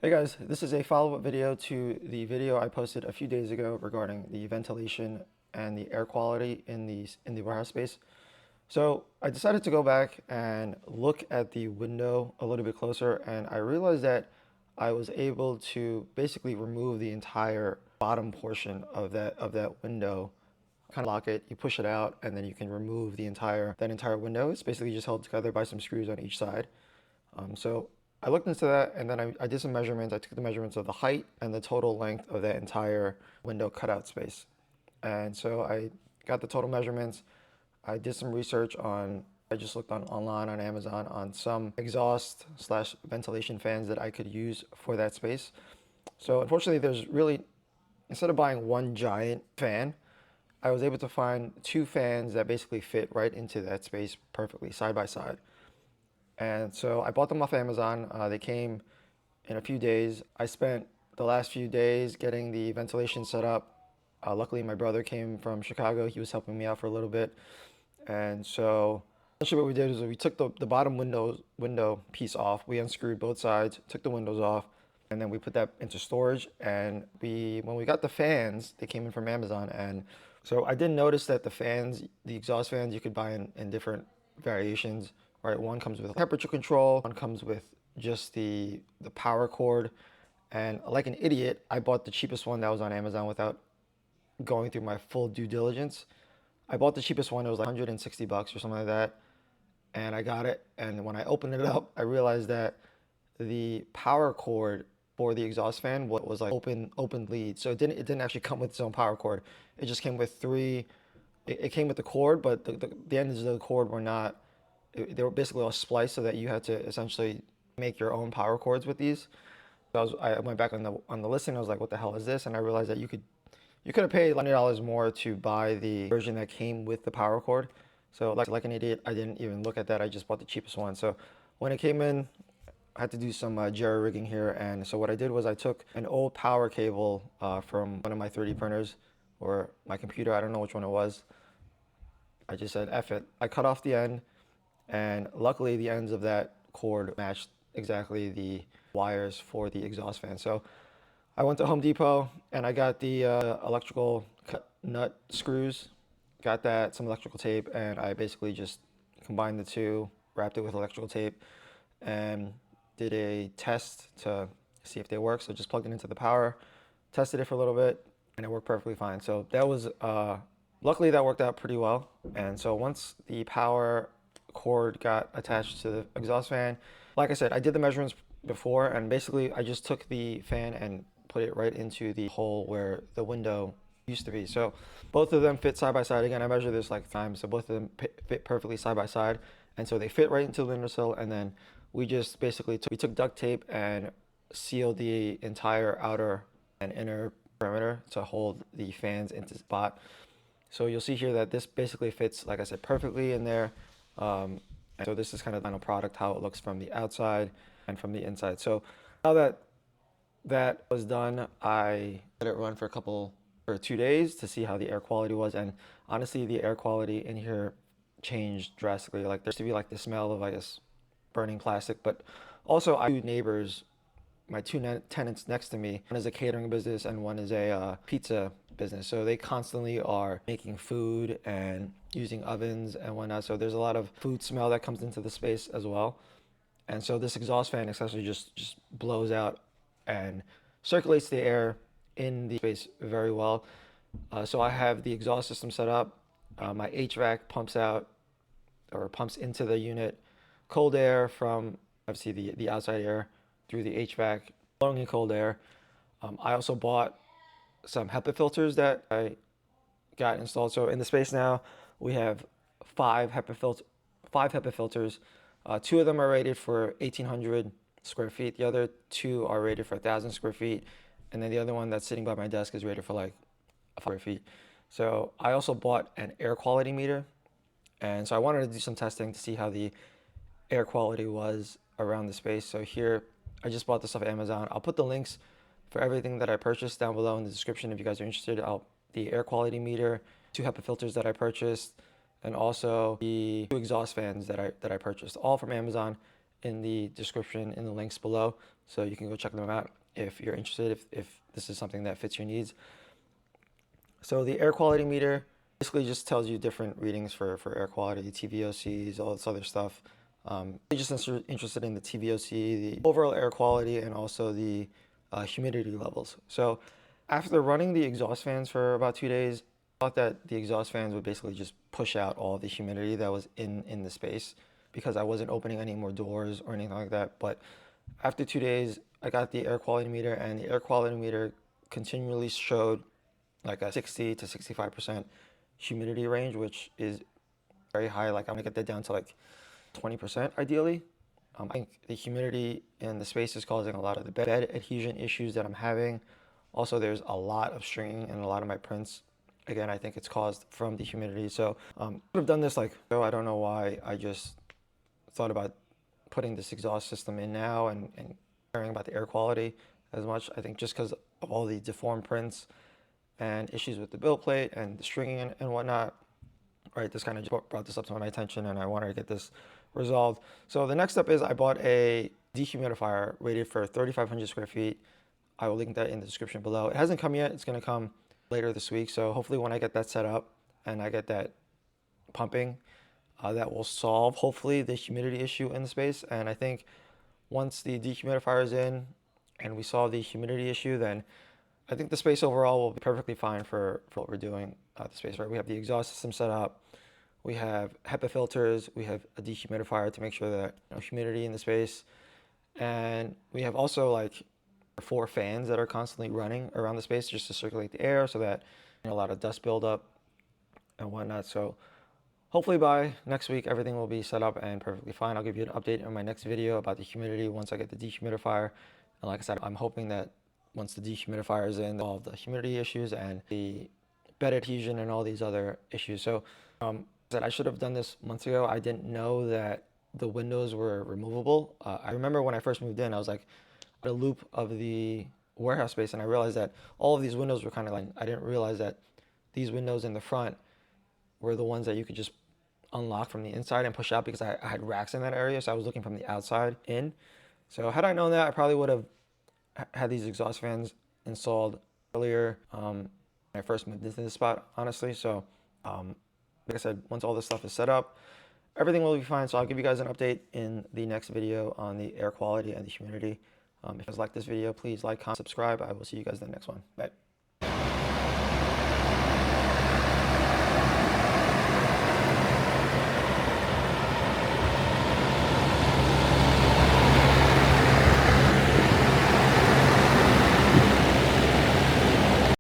Hey guys, this is a follow-up video to the video I posted a few days ago regarding the ventilation and the air quality in the warehouse space. So I decided to go back and look at the window a little bit closer, and I realized that I was able to basically remove the entire bottom portion of that window. Kind of lock it, you push it out, and then you can remove that entire window. It's basically just held together by some screws on each side. So I looked into that, and then I did some measurements. I took the measurements of the height and the total length of that entire window cutout space. And so I got the total measurements. I did some research I just looked online on Amazon on some exhaust slash ventilation fans that I could use for that space. So unfortunately, instead of buying one giant fan, I was able to find two fans that basically fit right into that space perfectly, side by side. And so I bought them off Amazon. They came in a few days. I spent the last few days getting the ventilation set up. Luckily, my brother came from Chicago. He was helping me out for a little bit. And so essentially what we did is we took the bottom window piece off. We unscrewed both sides, took the windows off, and then we put that into storage. And when we got the fans, they came in from Amazon. And so I did notice that the exhaust fans, you could buy in different variations. Right, one comes with temperature control, one comes with just the power cord. And like an idiot, I bought the cheapest one that was on Amazon without going through my full due diligence. I bought the cheapest one, it was like 160 bucks or something like that. And I got it, and when I opened it up, I realized that the power cord for the exhaust fan was like open lead. So it didn't actually come with its own power cord. It just came with it came with the cord, but the ends of the cord were not, they were basically all spliced so that you had to essentially make your own power cords with these. So I went back on the listing. I was like, "What the hell is this?" And I realized that you could have paid $100 more to buy the version that came with the power cord. So like an idiot, I didn't even look at that. I just bought the cheapest one. So when it came in, I had to do some jerry rigging here. And so what I did was I took an old power cable from one of my 3D printers or my computer. I don't know which one it was. I just said, F it. I cut off the end. And luckily, the ends of that cord matched exactly the wires for the exhaust fan. So I went to Home Depot and I got the electrical nut screws, got some electrical tape, and I basically just combined the two, wrapped it with electrical tape, and did a test to see if they work. So just plugged it into the power, tested it for a little bit, and it worked perfectly fine. So that was, luckily that worked out pretty well. And so once the power cord got attached to the exhaust fan, like I said, I did the measurements before, and basically I just took the fan and put it right into the hole where the window used to be. So both of them fit side by side. Again, I measured this like times, so both of them fit perfectly side by side, and so they fit right into the windowsill. And then we just basically took duct tape and sealed the entire outer and inner perimeter to hold the fans into spot. So you'll see here that this basically fits, like I said, perfectly in there. And so this is kind of the final product, how it looks from the outside and from the inside. So now that was done, I let it run for 2 days to see how the air quality was. And honestly, the air quality in here changed drastically. Like there used to be like the smell of, I guess, burning plastic, but also I have two neighbors, my two tenants next to me. One is a catering business and one is a pizza business. So they constantly are making food and using ovens and whatnot. So there's a lot of food smell that comes into the space as well. And so this exhaust fan essentially just blows out and circulates the air in the space very well. So I have the exhaust system set up. My HVAC pumps into the unit cold air from obviously the outside air through the HVAC, blowing in cold air. I also bought some HEPA filters that I got installed. So in the space now, we have five HEPA filters. Two of them are rated for 1,800 square feet. The other two are rated for 1,000 square feet. And then the other one that's sitting by my desk is rated for like 5 square feet. So I also bought an air quality meter. And so I wanted to do some testing to see how the air quality was around the space. So here, I just bought this off Amazon. I'll put the links for everything that I purchased down below in the description if you guys are interested. The air quality meter, two HEPA filters that I purchased, and also the two exhaust fans that I purchased, all from Amazon, in the description in the links below. So you can go check them out if you're interested, if this is something that fits your needs. So the air quality meter basically just tells you different readings for air quality, TVOCs, all this other stuff. I'm just interested in the TVOC, the overall air quality, and also the humidity levels. So after running the exhaust fans for about 2 days, I thought that the exhaust fans would basically just push out all the humidity that was in the space because I wasn't opening any more doors or anything like that. But after 2 days, I got the air quality meter, and the air quality meter continually showed like a 60 to 65% humidity range, which is very high. Like I'm gonna get that down to like 20% ideally. I think the humidity in the space is causing a lot of the bed adhesion issues that I'm having. Also, there's a lot of stringing in a lot of my prints. Again, I think it's caused from the humidity. So I could have done this like, oh, I don't know why I just thought about putting this exhaust system in now and caring about the air quality as much. I think just because of all the deformed prints and issues with the build plate and the stringing and whatnot, right, this kind of just brought this up to my attention and I wanted to get this resolved. So the next step is I bought a dehumidifier rated for 3,500 square feet. I will link that in the description below. It hasn't come yet. It's going to come later this week. So hopefully when I get that set up and I get that pumping, that will solve hopefully the humidity issue in the space. And I think once the dehumidifier is in and we solve the humidity issue, then I think the space overall will be perfectly fine for what we're doing at the space, right? We have the exhaust system set up. We have HEPA filters. We have a dehumidifier to make sure that humidity in the space. And we have also like 4 fans that are constantly running around the space just to circulate the air so that a lot of dust buildup and whatnot. So hopefully by next week, everything will be set up and perfectly fine. I'll give you an update on my next video about the humidity once I get the dehumidifier. And like I said, I'm hoping that once the dehumidifier is in, all the humidity issues and the bed adhesion and all these other issues. So I should have done this months ago. I didn't know that the windows were removable. I remember when I first moved in, I was like a loop of the warehouse space, and I realized that all of these windows were kind of like, I didn't realize that these windows in the front were the ones that you could just unlock from the inside and push out because I had racks in that area, so I was looking from the outside in. So had I known that, I probably would have had these exhaust fans installed earlier when I first moved into this spot, honestly. So like I said, once all this stuff is set up, everything will be fine. So I'll give you guys an update in the next video on the air quality and the humidity. If you guys like this video, please like, comment, subscribe. I will see you guys in the next one. Bye.